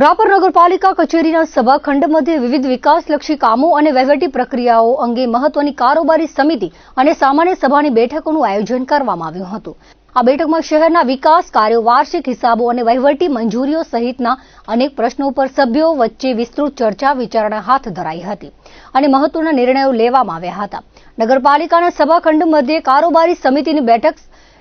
રાપર નગરપાલિકા કચેરીના સભાખંડ મધ્યે વિવિધ વિકાસલક્ષી કામો અને વહીવટી પ્રક્રિયાઓ અંગે મહત્વની કારોબારી સમિતિ અને સામાન્ય સભાની બેઠકોનું આયોજન કરવામાં આવ્યું હતું। આ બેઠકમાં શહેરના વિકાસ કાર્યો, વાર્ષિક હિસાબો અને વહીવટી મંજૂરીઓ સહિતના અનેક પ્રશ્નો પર સભ્યો વચ્ચે વિસ્તૃત ચર્ચા વિચારણા હાથ ધરાઈ હતી અને મહત્વના નિર્ણયો લેવામાં આવ્યા હતા। નગરપાલિકાના સભાખંડ મધ્યે કારોબારી સમિતિની બેઠક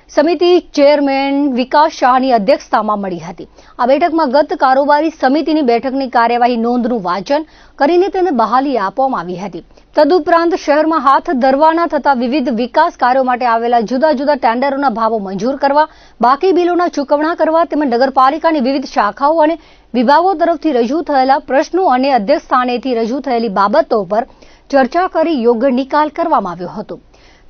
સમિતિ ચેરમેન વિકાસ શાહની અધ્યક્ષતામાં મળી હતી। આ બેઠકમાં ગત કારોબારી સમિતિની બેઠકની કાર્યવાહી નોંધનું વાંચન કરીને તેને બહાલી આપવામાં આવી હતી। તદુપરાંત શહેરમાં હાથ ધરવાના થતા વિવિધ વિકાસ કાર્યો માટે આવેલા જુદા જુદા ટેન્ડરોના ભાવો મંજૂર કરવા, બાકી બિલોના ચૂકવણા કરવા તેમજ નગરપાલિકાની વિવિધ શાખાઓ અને વિભાગો તરફથી રજૂ થયેલા પ્રશ્નો અને અધ્યક્ષ સ્થાનેથી રજૂ થયેલી બાબતો પર ચર્ચા કરી યોગ્ય નિકાલ કરવામાં આવ્યો હતો।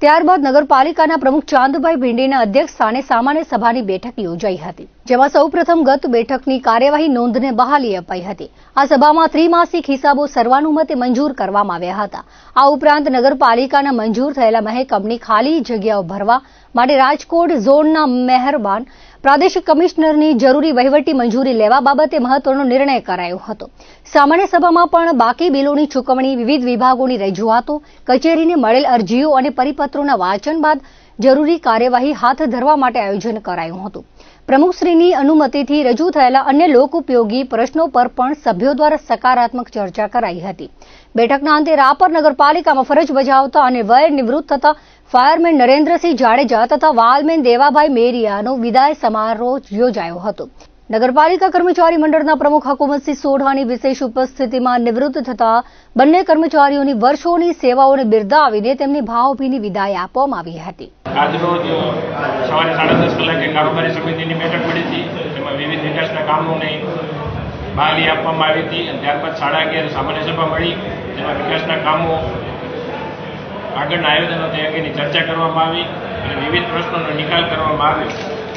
ત્યારબાદ નગરપાલિકાના પ્રમુખ ચાંદભાઈ ભીંડેના અધ્યક્ષ સ્થાને સામાન્ય સભાની બેઠક યોજાઈ હતી, જેમાં સૌપ્રથમ ગત બેઠકની કાર્યવાહી નોંધને બહાલી અપાઈ હતી। આ સભામાં ત્રિમાસિક હિસાબો સર્વાનુમતે મંજૂર કરવામાં આવ્યા હતા। આ ઉપરાંત નગરપાલિકાના મંજૂર થયેલા મહેકમની ખાલી જગ્યાઓ ભરવા માટે રાજકોટ ઝોનના મહેરબાન પ્રાદેશિક કમિશનરની જરૂરી વહીવટી મંજૂરી લેવા બાબતે મહત્વનો નિર્ણય કરાયો હતો। સામાન્ય સભામાં પણ બાકી બિલોની ચૂકવણી, વિવિધ વિભાગોની રજૂઆતો, કચેરીને મળેલ અરજીઓ અને પરિપત્રોના વાંચન બાદ જરૂરી કાર્યવાહી હાથ ધરવા માટે આયોજન કરાયું હતું। પ્રમુખશ્રીની અનુમતિથી રજૂ થયેલા અન્ય લોકોપયોગી પ્રશ્નો પર પણ સભ્યો દ્વારા સકારાત્મક ચર્ચા કરાઈ હતી। બેઠકના અંતે રાપર નગરપાલિકામાં ફરજ બજાવતા અને વય નિવૃત્ત થતા ફાયરમેન નરેન્દ્રસિંહ જાડેજા તથા વાલમેન દેવાભાઈ મેરિયાનો વિદાય સમારોહ યોજાયો હતો। નગરપાલિકા કર્મચારી મંડળના પ્રમુખ હકુમતસિંહ સોઢાની વિશેષ ઉપસ્થિતિમાં નિવૃત્ત થતા બંને કર્મચારીઓની વર્ષોની સેવાઓને બિરદાવીને તેમની ભાવભીની વિદાય આપવામાં આવી હતી। આજરોજ સવારે 10:30 કલાકે કારોબારી સમિતિની બેઠક મળી હતી, જેમાં વિવિધ વિકાસના કામોને બહાલી આપવામાં આવી હતી અને ત્યારબાદ 11:30 સામાન્ય સભા મળી, જેમાં વિકાસના કામો આગળના આયોજનો તે અંગેની ચર્ચા કરવામાં આવી અને વિવિધ પ્રશ્નોનો નિકાલ કરવામાં આવ્યો।